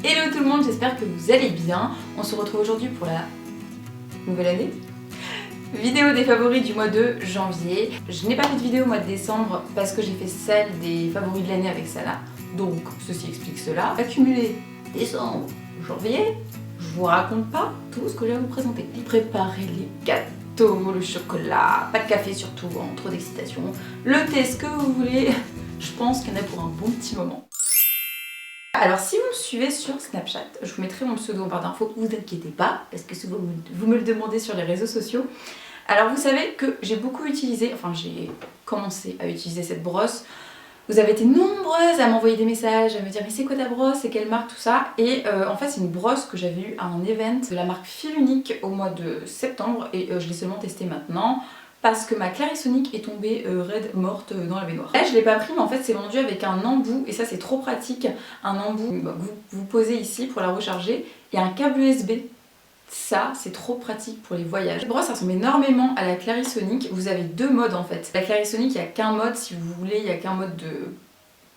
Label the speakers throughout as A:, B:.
A: Hello tout le monde, j'espère que vous allez bien. On se retrouve aujourd'hui pour la nouvelle année. Vidéo des favoris du mois de janvier. Je n'ai pas fait de vidéo au mois de décembre parce que j'ai fait celle des favoris de l'année avec Salah. Donc ceci explique cela. Accumulé décembre, janvier, je vous raconte pas tout ce que je vais vous présenter. Préparez les gâteaux, le chocolat, pas de café surtout, hein, trop d'excitation. Le thé, ce que vous voulez. Je pense qu'il y en a pour un bon petit moment. Alors si vous me suivez sur Snapchat, je vous mettrai mon pseudo en barre d'infos, vous inquiétez pas, parce que souvent vous me le demandez sur les réseaux sociaux. Alors vous savez que j'ai beaucoup utilisé, enfin j'ai commencé à utiliser cette brosse. Vous avez été nombreuses à m'envoyer des messages, à me dire mais c'est quoi ta brosse, c'est quelle marque, tout ça. Et en fait c'est une brosse que j'avais eue à un event de la marque Fil Unique au mois de septembre et je l'ai seulement testée maintenant. Parce que ma Clarisonic est tombée raide morte dans la baignoire. Là je l'ai pas pris mais en fait c'est vendu avec un embout et ça c'est trop pratique. Un embout que vous posez ici pour la recharger et un câble USB. Ça c'est trop pratique pour les voyages. Cette brosse ça ressemble énormément à la Clarisonic. Vous avez deux modes en fait. La Clarisonic il n'y a qu'un mode si vous voulez, il n'y a qu'un mode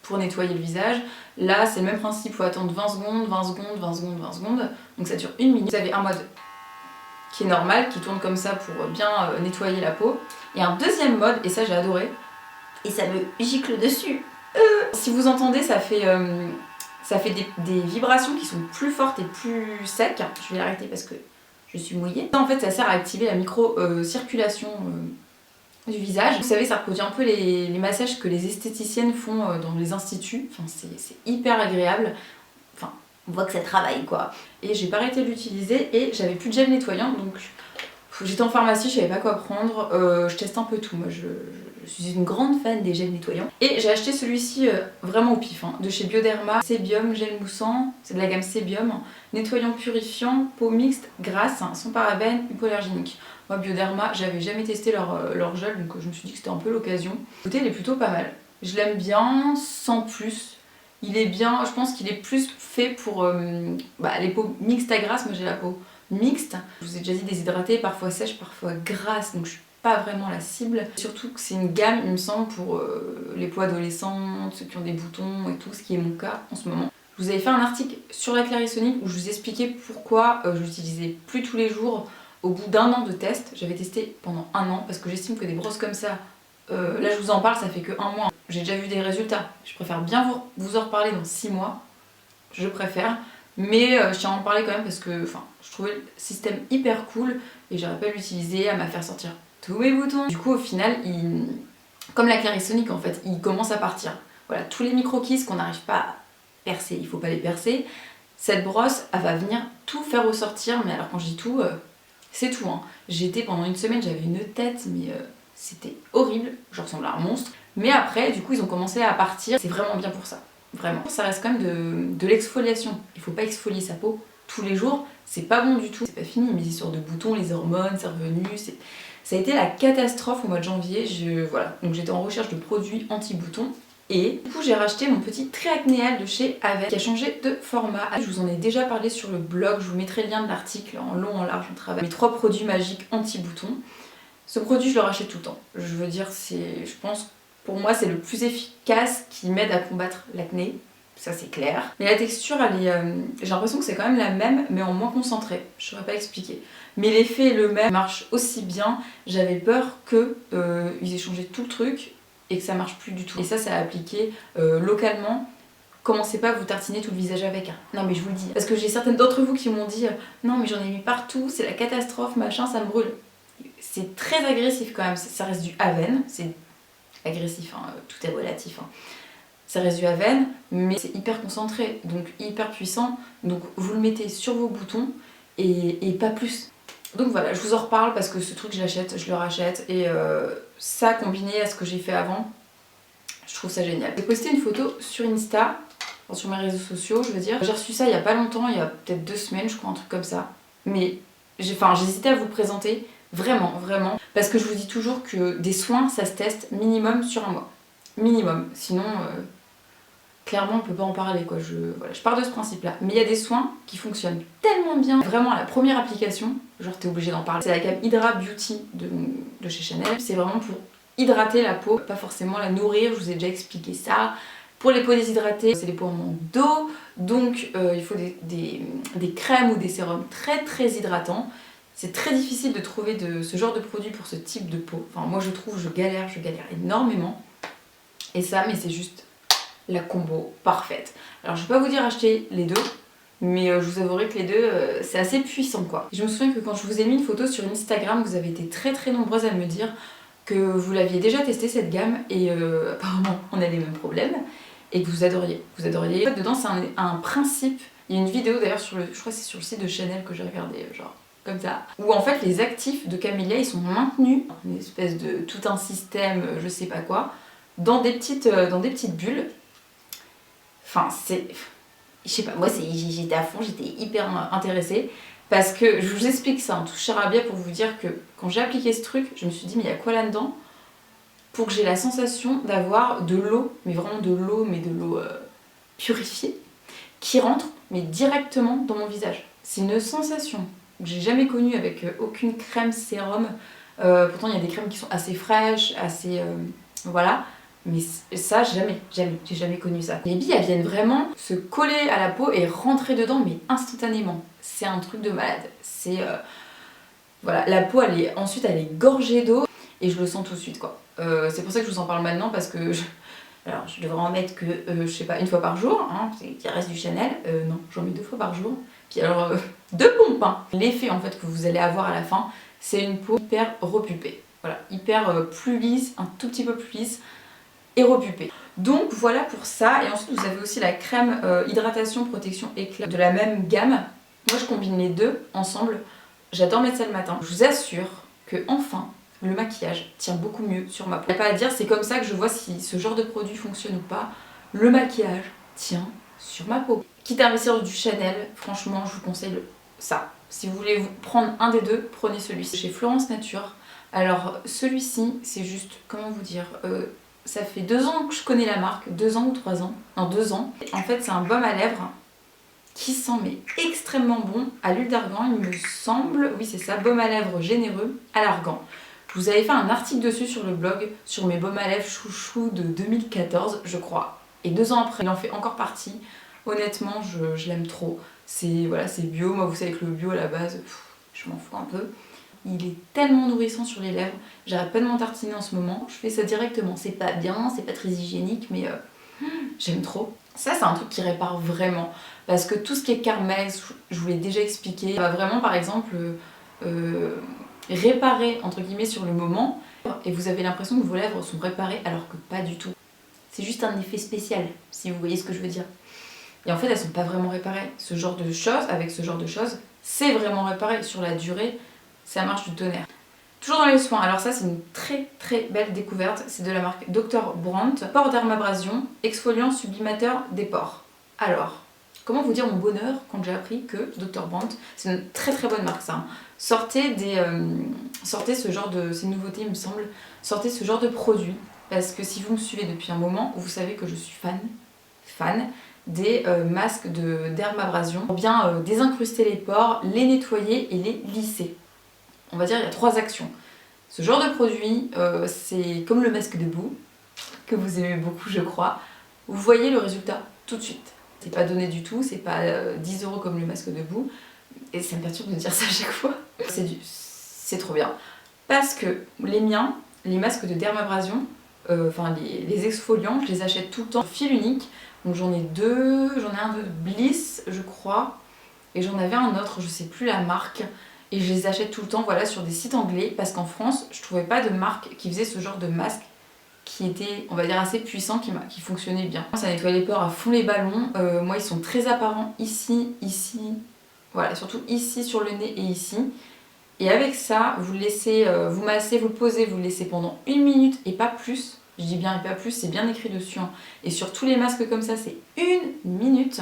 A: pour nettoyer le visage. Là c'est le même principe, il faut attendre 20 secondes, 20 secondes, 20 secondes, 20 secondes. Donc ça dure 1 minute. Vous avez un mode qui est normal, qui tourne comme ça pour bien nettoyer la peau. Et un deuxième mode, et ça j'ai adoré, et ça me gicle dessus. Si vous entendez, ça fait des vibrations qui sont plus fortes et plus secs. Je vais l'arrêter parce que je suis mouillée. Ça, en fait, ça sert à activer la micro-circulation du visage. Vous savez, ça reproduit un peu les massages que les esthéticiennes font dans les instituts. Enfin, c'est hyper agréable. Enfin, on voit que ça travaille quoi. Et j'ai pas arrêté de l'utiliser et j'avais plus de gel nettoyant donc j'étais en pharmacie, je savais pas quoi prendre. Je teste un peu tout, moi je suis une grande fan des gels nettoyants. Et j'ai acheté celui-ci vraiment au pif, hein, de chez Bioderma, Sébium gel moussant, c'est de la gamme Sébium, nettoyant purifiant, peau mixte, grasse, sans parabènes, hypoallergénique. Moi Bioderma, j'avais jamais testé leur gel donc je me suis dit que c'était un peu l'occasion. Écoutez, il est plutôt pas mal. Je l'aime bien, sans plus. Il est bien, je pense qu'il est plus fait pour les peaux mixtes à grasses. Moi j'ai la peau mixte. Je vous ai déjà dit déshydratée, parfois sèche, parfois grasse, donc je suis pas vraiment la cible. Surtout que c'est une gamme, il me semble, pour les peaux adolescentes, ceux qui ont des boutons et tout, ce qui est mon cas en ce moment. Je vous avais fait un article sur la Clarisonic où je vous expliquais pourquoi je l'utilisais plus tous les jours au bout d'un an de test. J'avais testé pendant 1 an parce que j'estime que des brosses comme ça, là je vous en parle, ça fait que 1 mois. J'ai déjà vu des résultats. Je préfère bien vous en reparler dans 6 mois. Je préfère. Mais je tiens à en parler quand même parce que je trouvais le système hyper cool et j'aurais pas l'utiliser à me faire sortir tous mes boutons. Du coup au final, comme la Clarisonic en fait, il commence à partir. Voilà, tous les micro-kisses qu'on n'arrive pas à percer, il faut pas les percer. Cette brosse, elle va venir tout faire ressortir. Mais alors quand je dis tout, c'est tout. Hein. J'étais pendant une semaine, j'avais une tête mais c'était horrible. Je ressemblais à un monstre. Mais après, du coup, ils ont commencé à partir. C'est vraiment bien pour ça. Vraiment. Ça reste quand même de l'exfoliation. Il faut pas exfolier sa peau tous les jours. C'est pas bon du tout. C'est pas fini. Mes histoires de boutons, les hormones, c'est revenu. Ça a été la catastrophe au mois de janvier. Voilà. Donc j'étais en recherche de produits anti-boutons. Et du coup, j'ai racheté mon petit Triacnéal de chez Aven qui a changé de format. Je vous en ai déjà parlé sur le blog. Je vous mettrai le lien de l'article en long, en large, en travers. Mes 3 produits magiques anti-boutons. Ce produit, je le rachète tout le temps. Je veux dire, je pense pour moi, c'est le plus efficace qui m'aide à combattre l'acné. Ça, c'est clair. Mais la texture, j'ai l'impression que c'est quand même la même, mais en moins concentré. Je saurais pas expliquer. Mais l'effet est le même, marche aussi bien. J'avais peur qu'ils aient changé tout le truc et que ça marche plus du tout. Et ça a appliqué localement. Commencez pas à vous tartiner tout le visage avec. Hein. Non, mais je vous le dis. Parce que j'ai certaines d'entre vous qui m'ont dit non, mais j'en ai mis partout, c'est la catastrophe, machin, ça me brûle. C'est très agressif quand même. Ça reste du Aven. C'est agressif, hein, tout est relatif. Hein. Ça reste du Aven, mais c'est hyper concentré, donc hyper puissant. Donc vous le mettez sur vos boutons et pas plus. Donc voilà, je vous en reparle parce que ce truc je le rachète. Et ça combiné à ce que j'ai fait avant, je trouve ça génial. J'ai posté une photo sur Insta, sur mes réseaux sociaux, je veux dire. J'ai reçu ça il y a pas longtemps, il y a peut-être 2 semaines, je crois, un truc comme ça. Mais j'hésitais à vous le présenter. Vraiment, vraiment. Parce que je vous dis toujours que des soins, ça se teste minimum sur 1 mois. Minimum. Sinon, clairement, on peut pas en parler, quoi. Je pars de ce principe-là. Mais il y a des soins qui fonctionnent tellement bien. Vraiment, à la première application, genre t'es obligé d'en parler. C'est la gamme Hydra Beauty de chez Chanel. C'est vraiment pour hydrater la peau, pas forcément la nourrir. Je vous ai déjà expliqué ça. Pour les peaux déshydratées, c'est les peaux en manque d'eau, donc il faut des crèmes ou des sérums très hydratants. C'est très difficile de trouver ce genre de produit pour ce type de peau. Enfin moi je trouve, je galère énormément. Et ça, mais c'est juste la combo parfaite. Alors je vais pas vous dire acheter les deux, mais je vous avouerai que les deux, c'est assez puissant quoi. Je me souviens que quand je vous ai mis une photo sur Instagram, vous avez été très nombreuses à me dire que vous l'aviez déjà testé cette gamme et apparemment on a les mêmes problèmes et que vous adoriez. En fait dedans c'est un principe, il y a une vidéo d'ailleurs je crois que c'est sur le site de Chanel que j'ai regardé genre comme ça, où en fait les actifs de camélia ils sont maintenus, une espèce de tout un système, je sais pas quoi, dans des petites bulles. Enfin c'est... Je sais pas, moi j'étais à fond, j'étais hyper intéressée. Parce que je vous explique ça en tout charabia pour vous dire que quand j'ai appliqué ce truc, je me suis dit mais il y a quoi là-dedans? Pour que j'ai la sensation d'avoir de l'eau, mais vraiment de l'eau, mais de l'eau purifiée, qui rentre mais directement dans mon visage. C'est une sensation que j'ai jamais connue avec aucune crème sérum. Pourtant il y a des crèmes qui sont assez fraîches, assez... voilà. Mais ça, j'ai jamais connu ça. Les billes, elles viennent vraiment se coller à la peau et rentrer dedans, mais instantanément. C'est un truc de malade. C'est... voilà, la peau, ensuite, elle est gorgée d'eau, et je le sens tout de suite, quoi. C'est pour ça que je vous en parle maintenant, parce que... Alors, je devrais en mettre que, je sais pas, une fois par jour, hein, qui reste du Chanel. Non, j'en mets 2 fois par jour. Puis alors, 2 pompes, hein. L'effet, en fait, que vous allez avoir à la fin, c'est une peau hyper repulpée. Voilà, hyper plus lisse, un tout petit peu plus lisse, et repulpée. Donc voilà pour ça. Et ensuite vous avez aussi la crème hydratation protection éclat de la même gamme. Moi je combine les deux ensemble. J'adore mettre ça le matin. Je vous assure que enfin le maquillage tient beaucoup mieux sur ma peau. Il n'y a pas à dire, c'est comme ça que je vois si ce genre de produit fonctionne ou pas. Le maquillage tient sur ma peau. Quitte à investir du Chanel, franchement je vous conseille ça. Si vous voulez prendre un des deux, prenez celui-ci. Chez Florence Nature. Alors celui-ci c'est juste, comment vous dire, ça fait 2 ans que je connais la marque, 2 ans ou 3 ans, non 2 ans. En fait c'est un baume à lèvres qui sent mais extrêmement bon à l'huile d'argan il me semble, oui c'est ça, baume à lèvres généreux à l'argan. Je vous avais fait un article dessus sur le blog, sur mes baumes à lèvres chouchou de 2014 je crois. Et 2 ans après il en fait encore partie, honnêtement je l'aime trop. C'est voilà, c'est bio, moi vous savez que le bio à la base, je m'en fous un peu. Il est tellement nourrissant sur les lèvres, j'arrête pas de m'en tartiner en ce moment, je fais ça directement, c'est pas bien, c'est pas très hygiénique mais j'aime trop. Ça c'est un truc qui répare vraiment, parce que tout ce qui est Carmex, je vous l'ai déjà expliqué, ça va vraiment par exemple réparer entre guillemets sur le moment, et vous avez l'impression que vos lèvres sont réparées alors que pas du tout. C'est juste un effet spécial, si vous voyez ce que je veux dire. Et en fait elles sont pas vraiment réparées. Ce genre de choses, avec ce genre de choses, c'est vraiment réparé sur la durée. Ça marche du tonnerre. Toujours dans les soins, alors ça c'est une très belle découverte, c'est de la marque Dr Brandt, pore dermabrasion, exfoliant sublimateur des pores. Alors, comment vous dire mon bonheur quand j'ai appris que Dr Brandt, c'est une très bonne marque ça, hein. Sortez ce genre de, c'est une nouveauté il me semble, sortez ce genre de produits, parce que si vous me suivez depuis un moment, vous savez que je suis fan des masques de dermabrasion pour bien désincruster les pores, les nettoyer et les lisser. On va dire il y a 3 actions. Ce genre de produit, c'est comme le masque de boue, que vous aimez beaucoup je crois. Vous voyez le résultat tout de suite. C'est pas donné du tout, c'est pas 10 € comme le masque de boue. Et ça me perturbe de dire ça à chaque fois. C'est trop bien. Parce que les miens, les masques de dermabrasion, enfin les exfoliants, je les achète tout le temps. Fil unique, donc j'en ai 2, j'en ai un de Bliss je crois. Et j'en avais un autre, je sais plus la marque. Et je les achète tout le temps voilà, sur des sites anglais parce qu'en France, je trouvais pas de marque qui faisait ce genre de masque qui était, on va dire, assez puissant, qui fonctionnait bien. Ça nettoie les pores à fond les ballons. Moi, ils sont très apparents ici, voilà, surtout ici sur le nez et ici. Et avec ça, vous le laissez, vous massez, vous le posez, vous le laissez pendant 1 minute et pas plus. Je dis bien et pas plus, c'est bien écrit dessus. Hein. Et sur tous les masques comme ça, c'est 1 minute.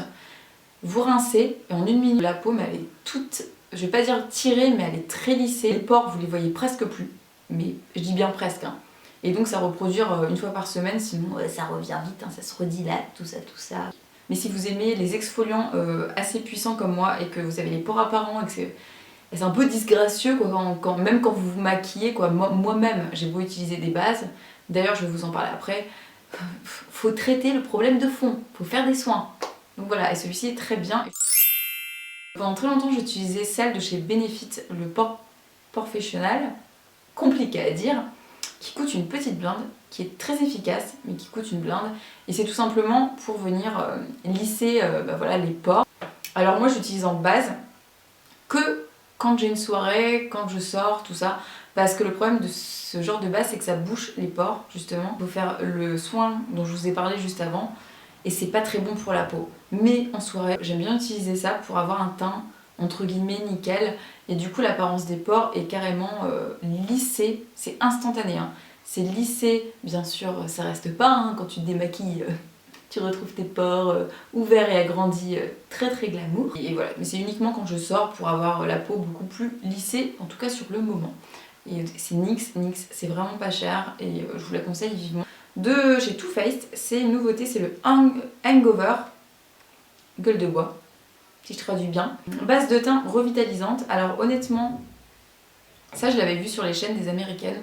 A: Vous rincez et en 1 minute, la paume, elle est toute... Je vais pas dire tirée, mais elle est très lissée. Les pores, vous les voyez presque plus. Mais je dis bien presque. Hein. Et donc ça reproduire 1 fois par semaine, sinon ça revient vite, hein, ça se redilate, tout ça. Mais si vous aimez les exfoliants assez puissants comme moi et que vous avez les pores apparents et que c'est un peu disgracieux quoi, même quand vous vous maquillez, quoi. Moi-même, j'ai beau utiliser des bases. D'ailleurs, je vais vous en parler après. faut traiter le problème de fond, faut faire des soins. Donc voilà, et celui-ci est très bien. Pendant très longtemps, j'utilisais celle de chez Benefit, le Professional, compliqué à dire, qui coûte une petite blinde, qui est très efficace, mais qui coûte une blinde. Et c'est tout simplement pour venir lisser voilà, les pores. Alors moi, j'utilise en base que quand j'ai une soirée, quand je sors, tout ça. Parce que le problème de ce genre de base, c'est que ça bouche les pores, justement. Il faut faire le soin dont je vous ai parlé juste avant. Et c'est pas très bon pour la peau. Mais en soirée, j'aime bien utiliser ça pour avoir un teint entre guillemets nickel. Et du coup, l'apparence des pores est carrément lissée. C'est instantané, hein. C'est lissé, bien sûr, ça reste pas, hein, quand tu te démaquilles. Tu retrouves tes pores ouverts et agrandis, très très glamour. Et voilà, mais c'est uniquement quand je sors pour avoir la peau beaucoup plus lissée, en tout cas sur le moment. Et c'est NYX, c'est vraiment pas cher et je vous la conseille vivement. De chez Too Faced, c'est une nouveauté, c'est le Hangover, gueule de bois, si je traduis bien. Base de teint revitalisante. Alors honnêtement, ça je l'avais vu sur les chaînes des américaines,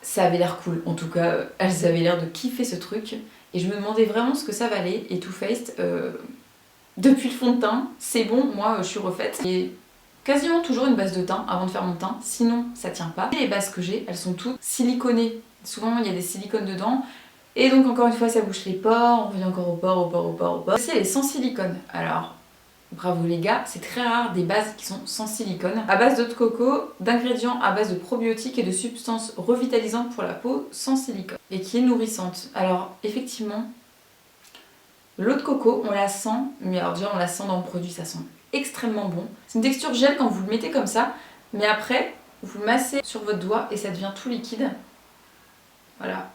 A: ça avait l'air cool. En tout cas, elles avaient l'air de kiffer ce truc. Et je me demandais vraiment ce que ça valait. Et Too Faced, depuis le fond de teint, c'est bon, moi je suis refaite. Et quasiment toujours une base de teint avant de faire mon teint, sinon ça tient pas. Et les bases que j'ai, elles sont toutes siliconées. Souvent il y a des silicones dedans. Et donc encore une fois ça bouche les pores, on revient encore aux pores. Celle-ci elle est sans silicone. Alors bravo les gars, c'est très rare des bases qui sont sans silicone. À base d'eau de coco, d'ingrédients à base de probiotiques et de substances revitalisantes pour la peau sans silicone. Et qui est nourrissante. Alors effectivement, l'eau de coco on la sent, mais alors déjà on la sent dans le produit, ça sent extrêmement bon. C'est une texture gel quand vous le mettez comme ça, mais après vous le massez sur votre doigt et ça devient tout liquide. Voilà,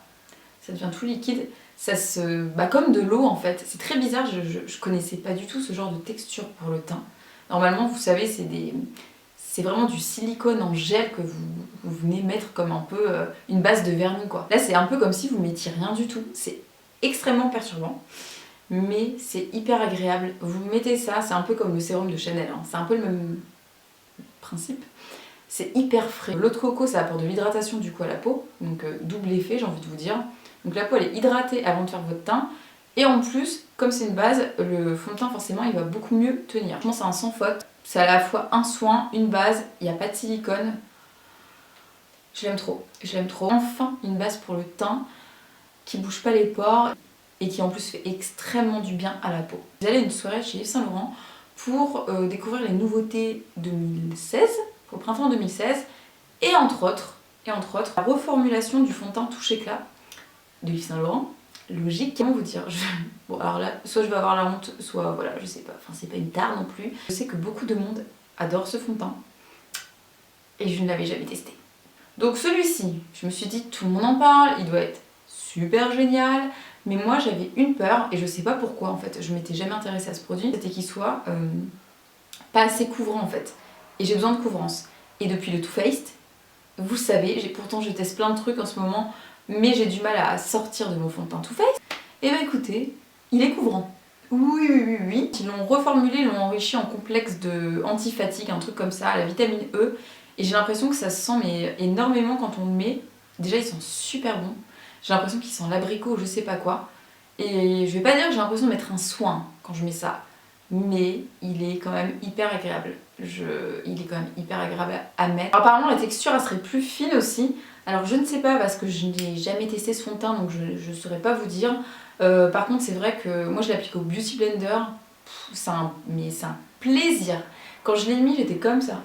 A: ça devient tout liquide. Ça se... comme de l'eau en fait. C'est très bizarre, je connaissais pas du tout ce genre de texture pour le teint. Normalement, vous savez, c'est vraiment du silicone en gel que vous venez mettre comme un peu une base de vernis quoi. Là, c'est un peu comme si vous mettiez rien du tout. C'est extrêmement perturbant. Mais c'est hyper agréable. Vous mettez ça, c'est un peu comme le sérum de Chanel, hein. C'est un peu le même principe. C'est hyper frais. L'eau de coco, ça apporte de l'hydratation du coup à la peau, donc double effet, j'ai envie de vous dire. Donc la peau elle est hydratée avant de faire votre teint. Et en plus, comme c'est une base, le fond de teint forcément il va beaucoup mieux tenir. Je pense que c'est un sans faute. C'est à la fois un soin, une base, il n'y a pas de silicone. Je l'aime trop, je l'aime trop. Enfin une base pour le teint qui bouge pas les pores et qui en plus fait extrêmement du bien à la peau. Vous allez à une soirée chez Yves Saint Laurent pour découvrir les nouveautés 2016, au printemps 2016, et entre autres, la reformulation du fond de teint touche éclat de Yves Saint Laurent. Logique, comment vous dire, bon alors là, soit je vais avoir la honte, soit voilà, je sais pas, enfin c'est pas une tare non plus. Je sais que beaucoup de monde adore ce fond de teint, et je ne l'avais jamais testé. Donc celui-ci, je me suis dit, tout le monde en parle, il doit être super génial, mais moi j'avais une peur, et je sais pas pourquoi en fait, je m'étais jamais intéressée à ce produit, c'était qu'il soit pas assez couvrant en fait, et j'ai besoin de couvrance. Et depuis le Too Faced, vous savez, pourtant je teste plein de trucs en ce moment, mais j'ai du mal à sortir de mon fond de teint Too Faced. Et bah écoutez, il est couvrant. Oui. Ils l'ont reformulé, ils l'ont enrichi en complexe de anti-fatigue, un truc comme ça, à la vitamine E, et j'ai l'impression que ça se sent mais énormément quand on le met. Déjà il sent super bon. J'ai l'impression qu'il sent l'abricot ou je sais pas quoi. Et je vais pas dire que j'ai l'impression de mettre un soin quand je mets ça, mais il est quand même hyper agréable. Il est quand même hyper agréable à mettre. Alors, apparemment la texture elle serait plus fine aussi. Alors je ne sais pas parce que je n'ai jamais testé ce fond de teint donc je ne saurais pas vous dire. Par contre c'est vrai que moi je l'applique au Beauty Blender. Mais c'est un plaisir. Quand je l'ai mis j'étais comme ça.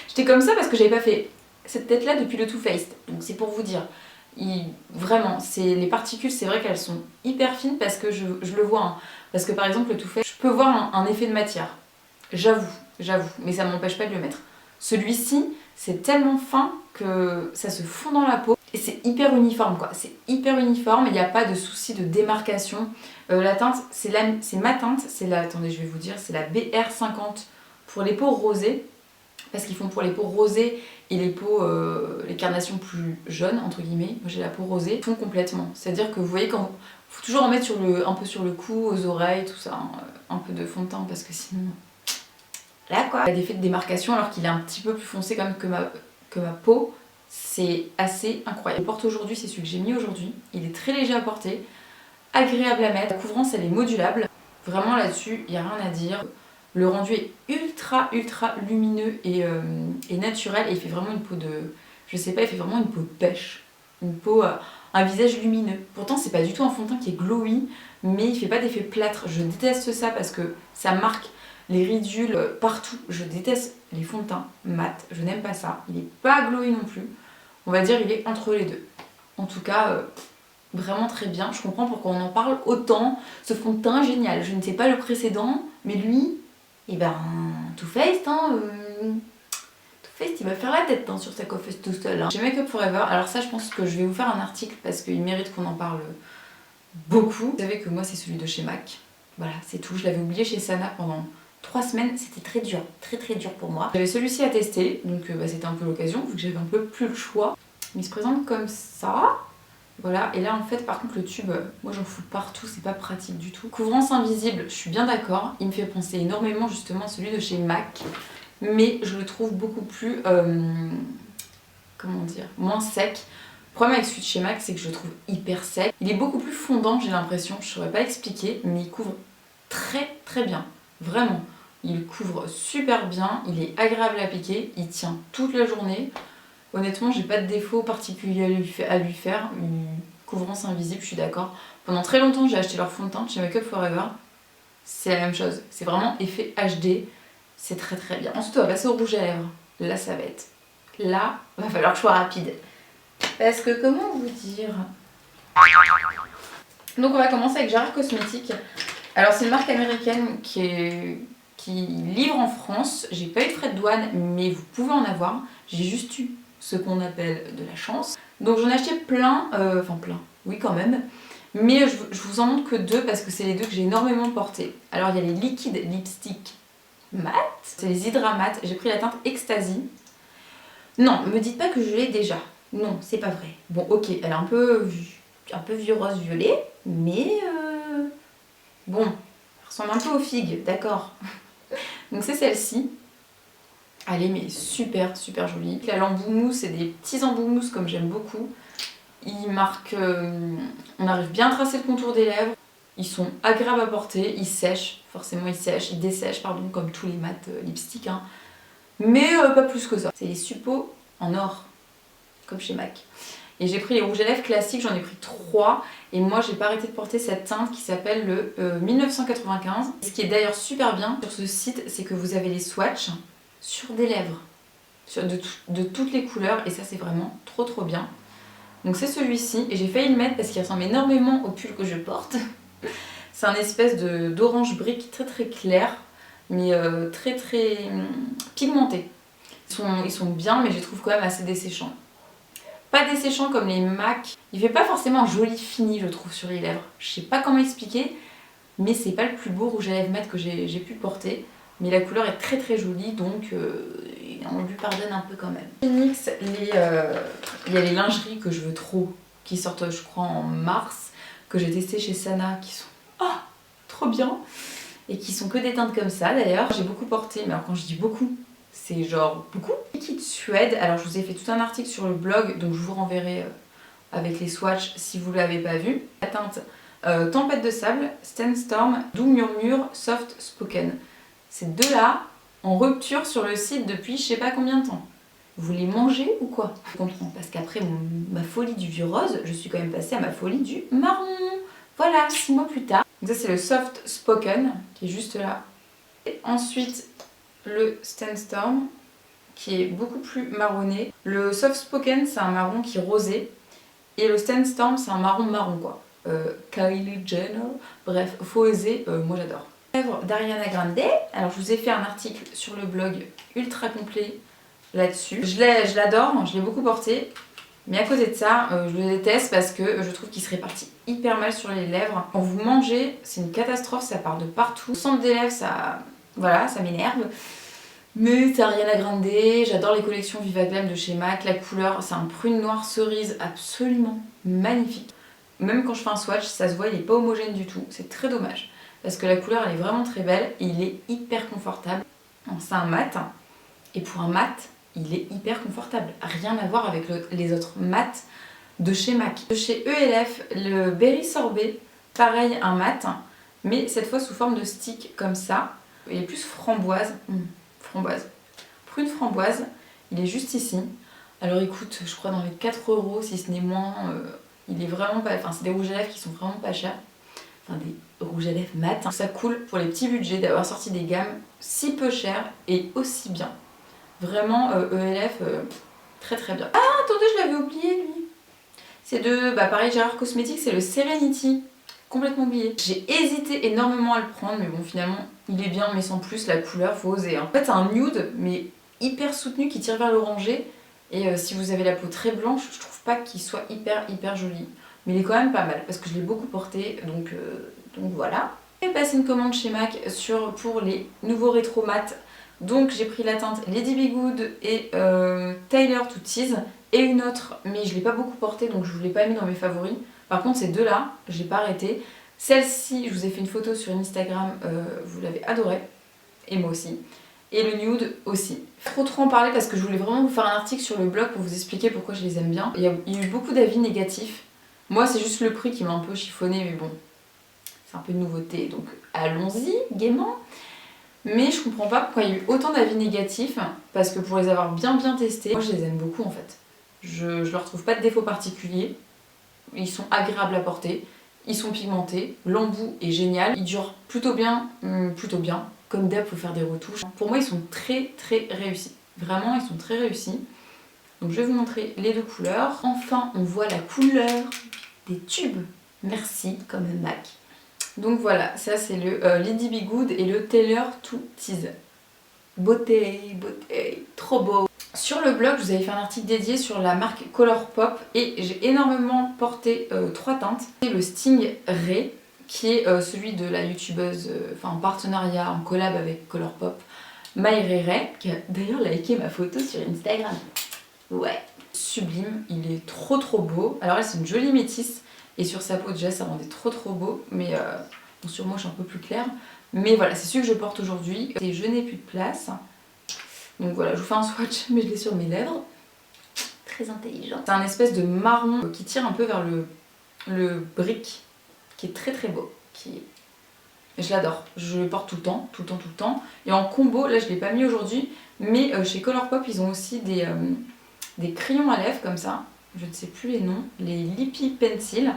A: J'étais comme ça parce que j'avais pas fait cette tête là depuis le Too Faced. Donc c'est pour vous dire. Vraiment, les particules, c'est vrai qu'elles sont hyper fines parce que je le vois. Hein. Parce que par exemple, le Too Faced, je peux voir un effet de matière. J'avoue, mais ça m'empêche pas de le mettre. Celui-ci, c'est tellement fin que ça se fond dans la peau. Et c'est hyper uniforme quoi. C'est hyper uniforme, il n'y a pas de souci de démarcation. La teinte, c'est ma teinte, attendez, je vais vous dire, c'est la BR50 pour les peaux rosées. Parce qu'ils font pour les peaux rosées et les peaux, les carnations plus jaunes, entre guillemets. Moi j'ai la peau rosée, ils font complètement. C'est-à-dire que vous voyez, faut toujours en mettre un peu sur le cou, aux oreilles, tout ça, hein, un peu de fond de teint parce que sinon... Là quoi. Il y a des effets de démarcation alors qu'il est un petit peu plus foncé quand même que ma peau. c'est assez incroyable. Je porte aujourd'hui, c'est celui que j'ai mis aujourd'hui. Il est très léger à porter, agréable à mettre. La couvrance, elle est modulable. Vraiment là-dessus, il n'y a rien à dire. Le rendu est ultra lumineux et naturel. Et il fait vraiment une peau de... Je sais pas, il fait vraiment une peau de pêche. Une peau... un visage lumineux. Pourtant, c'est pas du tout un fond de teint qui est glowy, mais il fait pas d'effet plâtre. Je déteste ça parce que ça marque les ridules partout. Je déteste les fonds de teint mat. Je n'aime pas ça. Il est pas glowy non plus. On va dire il est entre les deux. En tout cas, vraiment très bien. Je comprends pourquoi on en parle autant. Ce fond de teint génial. Je ne sais pas le précédent, mais lui, eh ben, Too Faced, hein, Too Faced, il va faire la tête hein, sur sa coiffeuse tout seul. Hein. Chez Make Up Forever, alors ça, je pense que je vais vous faire un article parce qu'il mérite qu'on en parle beaucoup. Vous savez que moi, c'est celui de chez MAC. Voilà, c'est tout. Je l'avais oublié chez Sana pendant 3 semaines. C'était très dur pour moi. J'avais celui-ci à tester, donc c'était un peu l'occasion, vu que j'avais un peu plus le choix. Il se présente comme ça. Voilà, et là en fait par contre le tube, moi j'en fous partout, c'est pas pratique du tout. Couvrance invisible, je suis bien d'accord, il me fait penser énormément justement à celui de chez MAC, mais je le trouve beaucoup plus, comment dire, moins sec. Le problème avec celui de chez MAC, c'est que je le trouve hyper sec. Il est beaucoup plus fondant, j'ai l'impression, je saurais pas expliquer, mais il couvre très bien, vraiment. Il couvre super bien, il est agréable à appliquer, il tient toute la journée. Honnêtement, j'ai pas de défaut particulier à lui faire. Une couvrance invisible, je suis d'accord. Pendant très longtemps, j'ai acheté leur fond de teint chez Make Up Forever. C'est la même chose. C'est vraiment effet HD. C'est très bien. Ensuite, on va passer au rouge à lèvres. Là, ça va être... Là, va falloir que je sois rapide. Parce que, comment vous dire... Donc, on va commencer avec Gérard Cosmétiques. Alors, c'est une marque américaine qui livre en France. J'ai pas eu de frais de douane, mais vous pouvez en avoir. J'ai juste eu ce qu'on appelle de la chance. Donc j'en ai acheté plein, oui quand même. Mais je vous en montre que 2 parce que c'est les 2 que j'ai énormément porté. Alors il y a les liquides lipstick mat, c'est les Hydra Mat. J'ai pris la teinte Ecstasy. Non, me dites pas que je l'ai déjà. Non, c'est pas vrai. Bon ok, elle est un peu vieux rose violet, mais bon, elle ressemble un peu aux figues, d'accord. Donc c'est celle-ci. Elle est mais super jolie. La l'embout mousse, c'est des petits embouts mousse comme j'aime beaucoup. Ils marquent... on arrive bien à tracer le contour des lèvres. Ils sont agréables à porter, ils sèchent. Forcément ils sèchent, ils dessèchent, pardon, comme tous les mat lipsticks. Hein. Mais pas plus que ça. C'est les suppos en or, comme chez MAC. Et j'ai pris les rouges à lèvres classiques, j'en ai pris 3. Et moi j'ai pas arrêté de porter cette teinte qui s'appelle le 1995. Ce qui est d'ailleurs super bien sur ce site, c'est que vous avez les swatchs sur des lèvres de toutes les couleurs et ça c'est vraiment trop bien. Donc c'est celui-ci et j'ai failli le mettre parce qu'il ressemble énormément au pull que je porte. C'est un espèce d'orange brique très clair mais très pigmenté. Ils sont bien mais je les trouve quand même assez desséchants. Pas desséchants comme les MAC. Il fait pas forcément un joli fini je trouve sur les lèvres. Je sais pas comment expliquer mais c'est pas le plus beau rouge à lèvres mat que j'ai pu porter. Mais la couleur est très jolie, donc on lui pardonne un peu quand même. NYX, il y a les lingeries que je veux trop, qui sortent je crois en mars, que j'ai testé chez Sana, qui sont trop bien, et qui sont que des teintes comme ça d'ailleurs. J'ai beaucoup porté, mais alors quand je dis beaucoup, c'est genre beaucoup. Liquide Suède, alors je vous ai fait tout un article sur le blog, donc je vous renverrai avec les swatchs si vous ne l'avez pas vu. La teinte Tempête de sable, Sandstorm, Doux Murmure, Soft Spoken. Ces 2-là en rupture sur le site depuis je sais pas combien de temps. Vous les mangez ou quoi? Je comprends, parce qu'après ma folie du vieux rose, je suis quand même passée à ma folie du marron. Voilà, 6 mois plus tard. Donc ça c'est le Soft Spoken, qui est juste là. Et ensuite, le Sandstorm, qui est beaucoup plus marronné. Le Soft Spoken, c'est un marron qui est rosé. Et le Sandstorm, c'est un marron quoi. Kylie Jenner, bref, faut oser, moi j'adore. Lèvres d'Ariana Grande. Alors je vous ai fait un article sur le blog ultra complet là-dessus. Je l'adore, je l'ai beaucoup porté. Mais à côté de ça, je le déteste parce que je trouve qu'il se répartit hyper mal sur les lèvres. Quand vous mangez, c'est une catastrophe, ça part de partout. Le centre des lèvres, voilà, ça m'énerve. Mais c'est Ariana Grande, j'adore les collections Viva Glam de chez MAC. La couleur, c'est un prune noir cerise absolument magnifique. Même quand je fais un swatch, ça se voit, il n'est pas homogène du tout. C'est très dommage. Parce que la couleur elle est vraiment très belle et il est hyper confortable. C'est un mat et pour un mat il est hyper confortable. Rien à voir avec les autres mats de chez MAC. De chez ELF, le Berry Sorbet, pareil un mat, mais cette fois sous forme de stick comme ça. Il est plus framboise. Framboise. Prune framboise, il est juste ici. Alors il coûte, je crois, dans les 4 € si ce n'est moins. Il est vraiment pas. Enfin, c'est des rouges à lèvres qui sont vraiment pas chers. Enfin, des rouges à lèvres mat. Ça cool pour les petits budgets d'avoir sorti des gammes si peu chères et aussi bien. Vraiment, ELF, très très bien. Ah, attendez, je l'avais oublié lui. C'est de, pareil, Gérard Cosmetics, c'est le Serenity. Complètement oublié. J'ai hésité énormément à le prendre, mais bon, finalement, il est bien, mais sans plus, la couleur, faut oser. Hein. En fait, c'est un nude, mais hyper soutenu qui tire vers l'orangé. Et si vous avez la peau très blanche, je trouve pas qu'il soit hyper joli. Mais il est quand même pas mal, parce que je l'ai beaucoup porté, donc voilà. J'ai passé une commande chez MAC pour les nouveaux rétro mat. Donc j'ai pris la teinte Lady Be Good et Taylor to Tease. Et une autre, mais je l'ai pas beaucoup portée, donc je vous l'ai pas mis dans mes favoris. Par contre, ces deux-là, j'ai pas arrêté. Celle-ci, je vous ai fait une photo sur Instagram, vous l'avez adorée. Et moi aussi. Et le nude aussi. Trop en parler parce que je voulais vraiment vous faire un article sur le blog pour vous expliquer pourquoi je les aime bien. Il y a eu beaucoup d'avis négatifs. Moi, c'est juste le prix qui m'a un peu chiffonné, mais bon, c'est un peu une nouveauté, donc allons-y, gaiement. Mais je comprends pas pourquoi il y a eu autant d'avis négatifs, parce que pour les avoir bien testés, moi je les aime beaucoup en fait. Je leur trouve pas de défaut particulier. Ils sont agréables à porter, ils sont pigmentés, l'embout est génial, ils durent plutôt bien. Comme d'hab, faut faire des retouches. Pour moi, ils sont très réussis. Vraiment, ils sont très réussis. Donc je vais vous montrer les deux couleurs. Enfin, on voit la couleur des tubes. Merci, comme MAC. Donc voilà, ça c'est le Lady Be Good et le Taylor to Tease. Beauté, trop beau. Sur le blog, je vous avais fait un article dédié sur la marque Colourpop et j'ai énormément porté 3 teintes. C'est le Stingray, qui est celui de la youtubeuse, en partenariat, en collab avec Colourpop, Myreray, qui a d'ailleurs liké ma photo sur Instagram. Ouais, sublime, il est trop beau. Alors elle, c'est une jolie métisse et sur sa peau déjà ça rendait trop beau, mais bon, sur moi je suis un peu plus claire. Mais voilà, c'est celui que je porte aujourd'hui et je n'ai plus de place. Donc voilà, je vous fais un swatch, mais je l'ai sur mes lèvres. Très intelligent. C'est un espèce de marron qui tire un peu vers le brick, qui est très beau. Je l'adore, je le porte tout le temps. Et en combo, là je ne l'ai pas mis aujourd'hui, mais chez Colourpop, ils ont aussi des crayons à lèvres comme ça. Je ne sais plus les noms, les Lippy Pencil.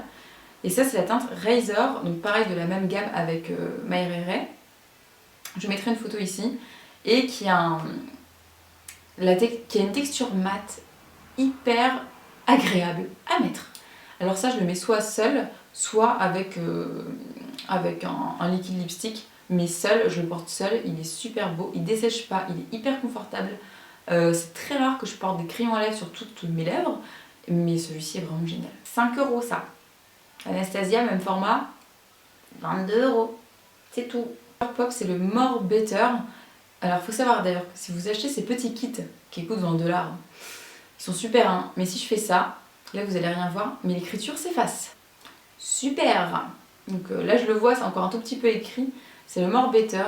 A: Et ça, c'est la teinte Razor, donc pareil de la même gamme avec Myreray. Je mettrai une photo ici. Et qui a une texture mate hyper agréable à mettre. Alors ça, je le mets soit seul, soit avec un liquide lipstick, mais seul, je le porte seul, il est super beau, il dessèche pas, il est hyper confortable. C'est très rare que je porte des crayons à lèvres sur toutes mes lèvres, mais celui-ci est vraiment génial. 5 € ça. Anastasia, même format, 22 €. C'est tout. Colourpop, c'est le More Better. Alors faut savoir d'ailleurs que si vous achetez ces petits kits qui coûtent 20 $, ils sont super, hein, mais si je fais ça, là vous allez rien voir, mais l'écriture s'efface. Super. Donc là je le vois, c'est encore un tout petit peu écrit. C'est le More Better,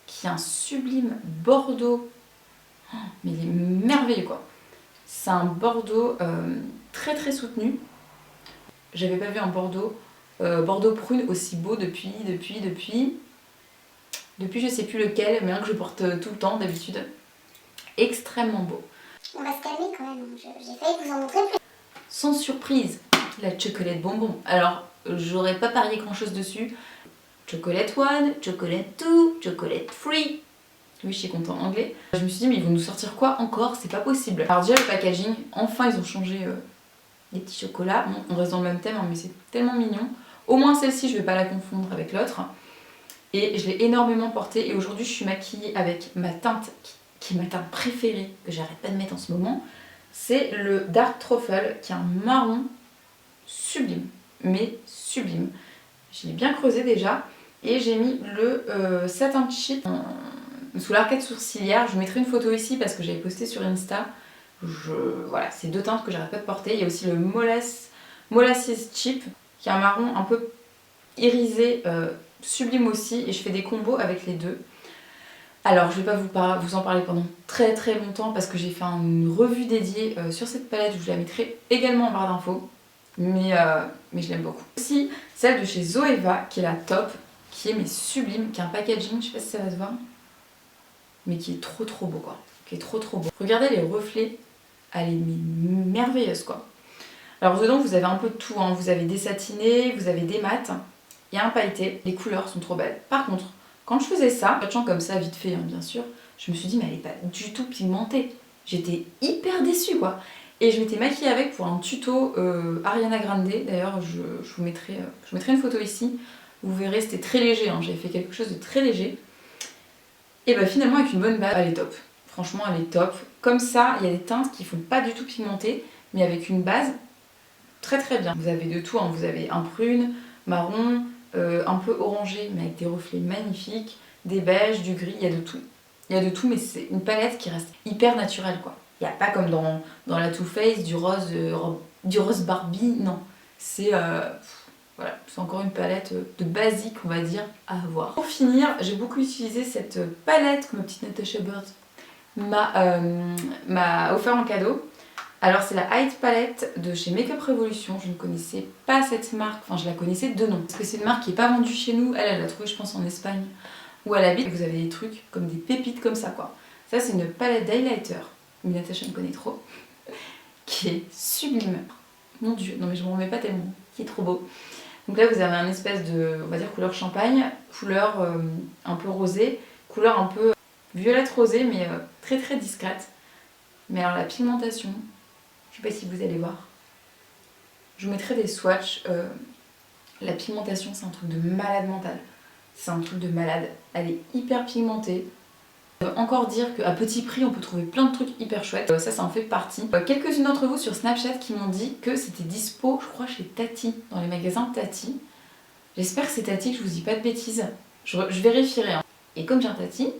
A: qui est un sublime bordeaux. Oh, mais il est merveilleux quoi. C'est un bordeaux très soutenu. J'avais pas vu un bordeaux prune aussi beau depuis je sais plus lequel, mais un que je porte tout le temps d'habitude. Extrêmement beau.
B: On va se calmer quand même, j'ai failli vous en montrer plus.
A: Sans surprise, la chocolate bonbon. Alors, j'aurais pas parié grand chose dessus. Chocolate one, chocolate two, chocolate three. Oui, je suis content en anglais. Je me suis dit, mais ils vont nous sortir quoi encore? C'est pas possible. Alors déjà, le packaging, enfin ils ont changé les petits chocolats. Bon, on reste dans le même thème, hein, mais c'est tellement mignon. Au moins celle-ci, je vais pas la confondre avec l'autre. Et je l'ai énormément portée et aujourd'hui je suis maquillée avec ma teinte qui est ma teinte préférée, que j'arrête pas de mettre en ce moment. C'est le Dark Truffle qui est un marron sublime, mais sublime. Je l'ai bien creusé déjà et j'ai mis le Satin Chip sous l'arcade sourcilière. Je vous mettrai une photo ici parce que j'avais posté sur Insta. Voilà, c'est 2 teintes que j'arrête pas de porter. Il y a aussi le Molasses Chip qui est un marron un peu irisé, sublime aussi, et je fais des combos avec les deux. Alors je vais pas vous en parler pendant très longtemps parce que j'ai fait une revue dédiée sur cette palette, je vous la mettrai également en barre d'infos, mais je l'aime beaucoup. Aussi celle de chez Zoeva qui est la top, qui est mais sublime, qui a un packaging, je sais pas si ça va se voir, mais qui est trop beau quoi, qui est trop beau. Regardez les reflets, elle est merveilleuse quoi. Alors dedans vous avez un peu de tout, hein. Vous avez des satinés, vous avez des mats, il y a un pailleté, les couleurs sont trop belles. Par contre, quand je faisais ça, patchant comme ça vite fait hein, bien sûr, je me suis dit mais elle est pas du tout pigmentée. J'étais hyper déçue quoi. Et je m'étais maquillée avec pour un tuto Ariana Grande, d'ailleurs je vous mettrai une photo ici, vous verrez c'était très léger, hein. J'ai fait quelque chose de très léger. Et bah finalement avec une bonne base, elle est top. Franchement elle est top. Comme ça, il y a des teintes qui font pas du tout pigmenter, mais avec une base très bien. Vous avez de tout, hein. Vous avez un prune, marron, un peu orangé, mais avec des reflets magnifiques, des beiges, du gris, il y a de tout. Il y a de tout, mais c'est une palette qui reste hyper naturelle quoi. Il n'y a pas comme dans la Too Faced du rose Barbie, non. C'est voilà, c'est encore une palette de basique, on va dire, à avoir. Pour finir, j'ai beaucoup utilisé cette palette que ma petite Natasha Bird m'a offert en cadeau. Alors c'est la Height Palette de chez Makeup Revolution. Je ne connaissais pas cette marque, enfin je la connaissais de nom. Parce que c'est une marque qui n'est pas vendue chez nous, elle l'a trouvée je pense en Espagne où elle habite. Vous avez des trucs comme des pépites comme ça quoi. Ça c'est une palette d'highlighter, mais Natasha me connaît trop, qui est sublime. Mon dieu, non mais je m'en remets pas tellement, qui est trop beau. Donc là vous avez un espèce de, on va dire couleur champagne, couleur un peu rosée, couleur un peu violette rosée mais très discrète. Mais alors la pigmentation, je sais pas si vous allez voir. Je vous mettrai des swatchs. La pigmentation, c'est un truc de malade mental. C'est un truc de malade. Elle est hyper pigmentée. Encore dire qu'à petit prix, on peut trouver plein de trucs hyper chouettes. Ça en fait partie. Quelques-unes d'entre vous sur Snapchat qui m'ont dit que c'était dispo, je crois, chez Tati, dans les magasins Tati. J'espère que c'est Tati, que je vous dis pas de bêtises. Je vérifierai. Hein. Et comme j'ai un Tati,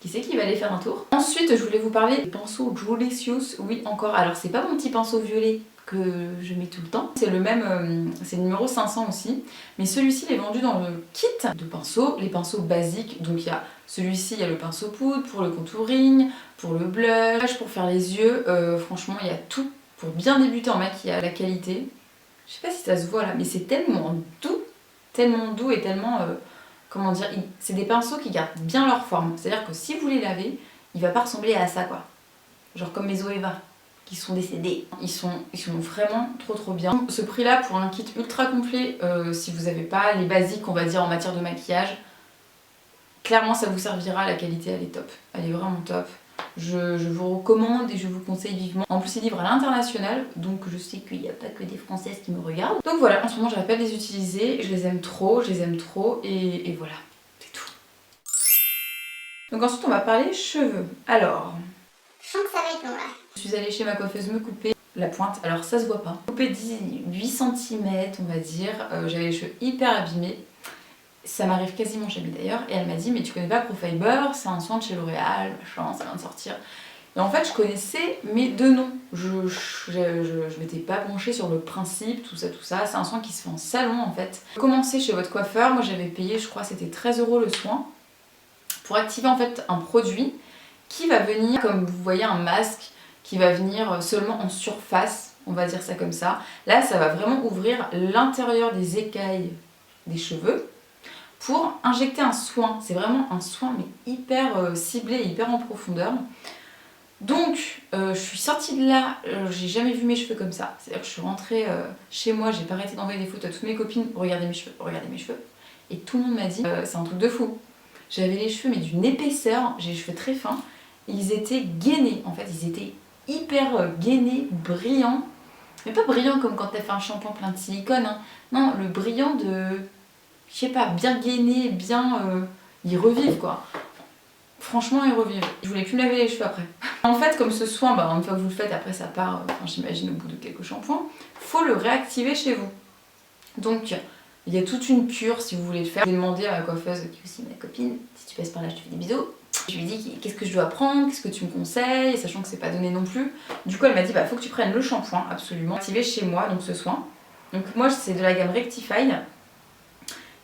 A: qui c'est qui va aller faire un tour? Ensuite, je voulais vous parler des pinceaux Julicius. Oui, encore. Alors, c'est pas mon petit pinceau violet que je mets tout le temps. C'est le même, c'est le numéro 500 aussi. Mais celui-ci, il est vendu dans le kit de pinceaux, les pinceaux basiques. Donc, il y a celui-ci, il y a le pinceau poudre pour le contouring, pour le blush, pour faire les yeux. Franchement, il y a tout pour bien débuter en maquillage. La qualité, je sais pas si ça se voit là, mais c'est tellement doux et tellement... comment dire, c'est des pinceaux qui gardent bien leur forme. C'est-à-dire que si vous les lavez, il va pas ressembler à ça quoi. Genre comme mes Zoeva qui sont décédés. Ils sont vraiment trop bien. Ce prix là pour un kit ultra complet, si vous n'avez pas les basiques on va dire en matière de maquillage, clairement ça vous servira, la qualité elle est top. Elle est vraiment top. Je vous recommande et je vous conseille vivement. En plus c'est livré à l'international, donc je sais qu'il n'y a pas que des Françaises qui me regardent. Donc voilà, en ce moment j'arrête pas de les utiliser, je les aime trop et voilà, c'est tout. Donc ensuite on va parler cheveux. Alors,
B: Je sens que ça va être long là.
A: je suis allée chez ma coiffeuse me couper la pointe, alors ça se voit pas. Couper 8 cm on va dire, j'avais les cheveux hyper abîmés. Ça m'arrive quasiment jamais d'ailleurs, et elle m'a dit mais tu connais pas Profiber, c'est un soin de chez L'Oréal, machin, ça vient de sortir. Et en fait je connaissais mais de nom, je m'étais pas penchée sur le principe, tout ça, c'est un soin qui se fait en salon en fait. Commencez chez votre coiffeur, moi j'avais payé je crois c'était 13 € le soin, pour activer en fait un produit qui va venir, comme vous voyez un masque, qui va venir seulement en surface, on va dire ça comme ça. Là ça va vraiment ouvrir l'intérieur des écailles des cheveux, pour injecter un soin. C'est vraiment un soin mais hyper ciblé, hyper en profondeur. Donc je suis sortie de là, j'ai jamais vu mes cheveux comme ça. C'est-à-dire que je suis rentrée chez moi, j'ai pas arrêté d'envoyer des photos à toutes mes copines, regardez mes cheveux. Et tout le monde m'a dit, c'est un truc de fou. J'avais les cheveux mais d'une épaisseur, j'ai les cheveux très fins, et ils étaient gainés en fait, ils étaient hyper gainés, brillants. Mais pas brillants comme quand t'as fait un shampoing plein de silicone, hein. Non, le brillant de... je sais pas, bien gainé, bien... ils revivent quoi. Franchement, ils revivent. Je voulais plus me laver les cheveux après. En fait, comme ce soin, bah, une fois que vous le faites, après ça part, enfin j'imagine au bout de quelques shampoings, faut le réactiver chez vous. Donc, il y a toute une cure si vous voulez le faire. J'ai demandé à ma coiffeuse, qui est aussi ma copine, si tu passes par là, je te fais des bisous. Je lui ai dit qu'est-ce que je dois prendre, qu'est-ce que tu me conseilles, sachant que c'est pas donné non plus. Du coup, elle m'a dit, bah faut que tu prennes le shampoing, absolument. Activé chez moi, donc ce soin. Donc moi, c'est de la gamme Rectify.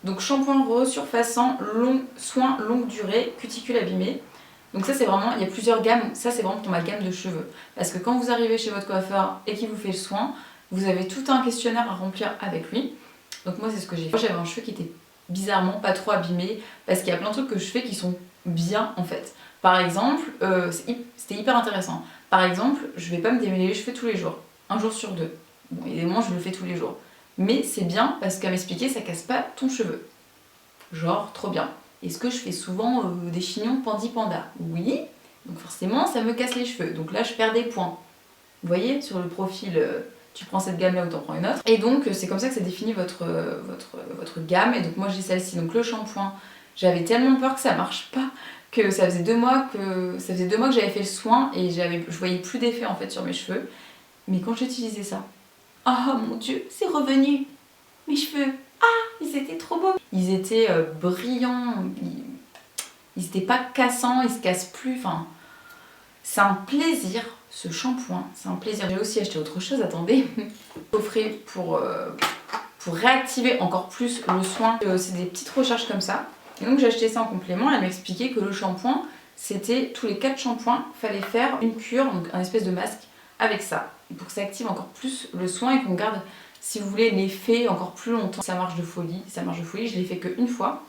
A: Donc shampoing resurfaçant, soin longue durée, cuticule abîmée. Donc ça c'est vraiment, il y a plusieurs gammes, ça c'est vraiment pour ma gamme de cheveux. Parce que quand vous arrivez chez votre coiffeur et qu'il vous fait le soin, vous avez tout un questionnaire à remplir avec lui. Donc moi c'est ce que j'ai fait. Moi j'avais un cheveu qui était bizarrement pas trop abîmé, parce qu'il y a plein de trucs que je fais qui sont bien en fait. Par exemple, c'était hyper intéressant. Par exemple, je vais pas me démêler les cheveux tous les jours, un jour sur deux. Bon évidemment je le fais tous les jours. Mais c'est bien parce qu'à m'expliquer ça casse pas ton cheveu. Genre trop bien. Est-ce que je fais souvent des chignons pandi-panda? Oui, donc forcément ça me casse les cheveux, donc là je perds des points. Vous voyez, sur le profil, tu prends cette gamme là ou t'en prends une autre. Et donc c'est comme ça que ça définit votre gamme, et donc moi j'ai celle-ci. Donc le shampoing, j'avais tellement peur que ça marche pas, que ça faisait 2 mois que j'avais fait le soin, et je voyais plus d'effet en fait sur mes cheveux. Mais quand j'utilisais ça, oh mon dieu, c'est revenu. Mes cheveux, ils étaient trop beaux. Ils étaient brillants, ils étaient pas cassants, ils se cassent plus. Enfin, c'est un plaisir, ce shampoing, c'est un plaisir. J'ai aussi acheté autre chose, attendez. Offrir pour réactiver encore plus le soin. C'est des petites recharges comme ça. Et donc j'ai acheté ça en complément. Elle m'expliquait que le shampoing, c'était tous les 4 shampoings, fallait faire une cure, donc un espèce de masque avec ça. Et pour que ça active encore plus le soin et qu'on garde, si vous voulez, l'effet encore plus longtemps. Ça marche de folie, je l'ai fait qu'une fois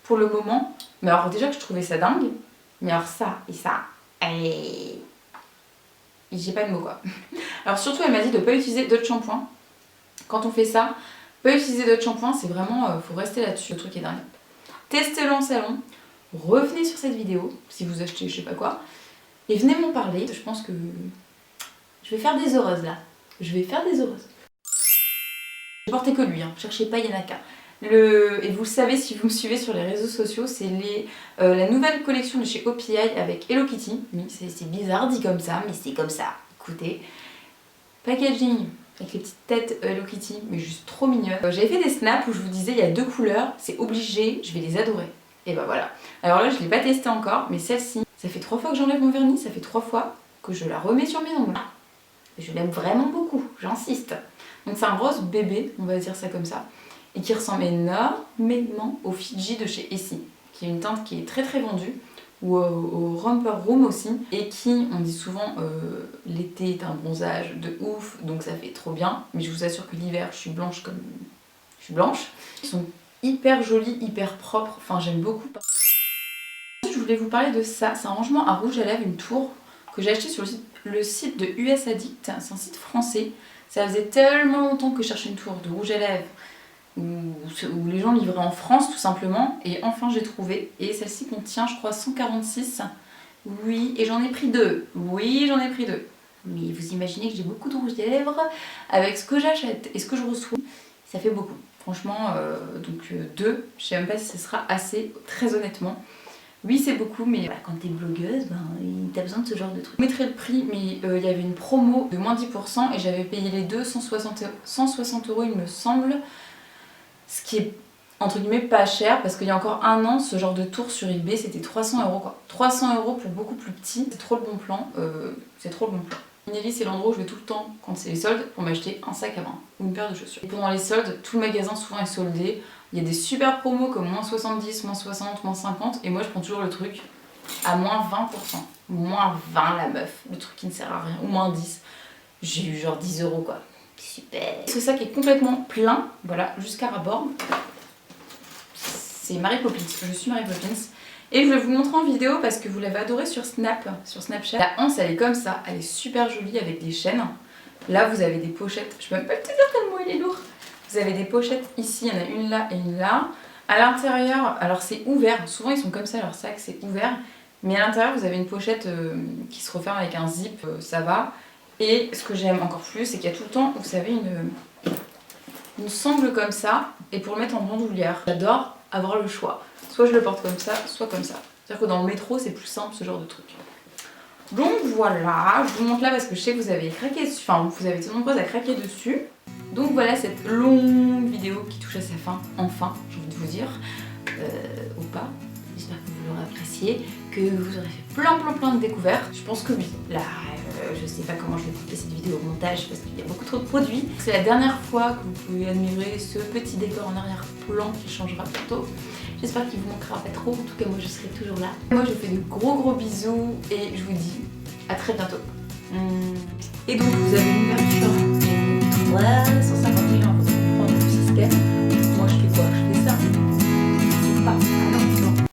A: pour le moment. Mais alors déjà que je trouvais ça dingue, mais alors ça et ça, et j'ai pas de mots quoi. Alors surtout elle m'a dit de pas utiliser d'autres shampoings. Quand on fait ça, pas utiliser d'autres shampoings, c'est vraiment, faut rester là-dessus, le truc est dingue. Testez-le en salon, revenez sur cette vidéo, si vous achetez je sais pas quoi, et venez m'en parler. Je pense que je vais faire des heureuses là. Je vais faire des heureuses. Je portais que lui, hein. Cherchez pas, il y en a qu'un. Et vous le savez si vous me suivez sur les réseaux sociaux, c'est la nouvelle collection de chez OPI avec Hello Kitty. Oui, c'est bizarre dit comme ça, mais c'est comme ça. Écoutez, packaging avec les petites têtes Hello Kitty, mais juste trop mignonnes. J'avais fait des snaps où je vous disais il y a 2 couleurs, c'est obligé, je vais les adorer. Et bah voilà. Alors là je l'ai pas testé encore, mais celle-ci, ça fait 3 fois que j'enlève mon vernis, ça fait 3 fois que je la remets sur mes ongles. Je l'aime vraiment beaucoup, j'insiste. Donc c'est un rose bébé, on va dire ça comme ça, et qui ressemble énormément au Fiji de chez Essie, qui est une teinte qui est très très vendue, ou au Romper Room aussi, et qui, on dit souvent, l'été est un bronzage de ouf, donc ça fait trop bien, mais je vous assure que l'hiver, je suis blanche comme... Je suis blanche. Ils sont hyper jolis, hyper propres, enfin j'aime beaucoup. Ensuite, je voulais vous parler de ça, c'est un rangement à rouge à lèvres, une tour, que j'ai acheté sur le site de US Addict, c'est un site français. Ça faisait tellement longtemps que je cherchais une tour de rouge à lèvres où les gens livraient en France tout simplement, et enfin j'ai trouvé. Et celle-ci contient je crois 146. Oui, et j'en ai pris 2. Oui, j'en ai pris 2. Mais vous imaginez que j'ai beaucoup de rouge à lèvres avec ce que j'achète et ce que je reçois. Ça fait beaucoup. Franchement, donc 2, je sais même pas si ce sera assez, très honnêtement. Oui, c'est beaucoup, mais voilà, quand t'es blogueuse, t'as besoin de ce genre de truc. Je mettrai le prix, mais il y avait une promo de moins 10% et j'avais payé les deux 160 €, il me semble. Ce qui est, entre guillemets, pas cher, parce qu'il y a encore un an, ce genre de tour sur eBay, c'était 300 € quoi. 300 € pour beaucoup plus petit, c'est trop le bon plan. C'est trop le bon plan. Minelli, c'est l'endroit où je vais tout le temps, quand c'est les soldes, pour m'acheter un sac à main ou une paire de chaussures. Et pendant les soldes, tout le magasin souvent est soldé. Il y a des super promos comme moins 70, moins 60, moins 50, et moi je prends toujours le truc à moins 20%. Moins 20 la meuf, le truc qui ne sert à rien, ou moins 10. J'ai eu genre 10 € quoi. Super. Ce sac est complètement plein, voilà, jusqu'à ras-bord. C'est Mary Poppins, je suis Mary Poppins. Et je vais vous montrer en vidéo parce que vous l'avez adoré sur Snapchat. La anse elle est comme ça, elle est super jolie avec des chaînes. Là vous avez des pochettes, je peux même pas te dire tellement il est lourd. Vous avez des pochettes ici, il y en a une là et une là. À l'intérieur, alors c'est ouvert, souvent ils sont comme ça leur sac, c'est ouvert. Mais à l'intérieur vous avez une pochette qui se referme avec un zip, ça va. Et ce que j'aime encore plus, c'est qu'il y a tout le temps, vous savez, une sangle comme ça, et pour le mettre en bandoulière. J'adore avoir le choix. Soit je le porte comme ça, soit comme ça. C'est-à-dire que dans le métro, c'est plus simple ce genre de truc. Donc voilà, je vous montre là parce que je sais que vous avez craqué dessus, enfin vous avez été nombreuses à craquer dessus. Donc voilà cette longue vidéo qui touche à sa fin, enfin, j'ai envie de vous dire, ou pas. J'espère que vous l'aurez apprécié. apprécié, que vous aurez fait plein de découvertes. Je pense que oui. Là, je sais pas comment je vais couper cette vidéo au montage parce qu'il y a beaucoup trop de produits. C'est la dernière fois que vous pouvez admirer ce petit décor en arrière-plan qui changera bientôt. J'espère qu'il vous manquera pas trop. En tout cas, moi, je serai toujours là. Moi, je vous fais de gros bisous et je vous dis à très bientôt. Et donc, vous avez une ouverture 350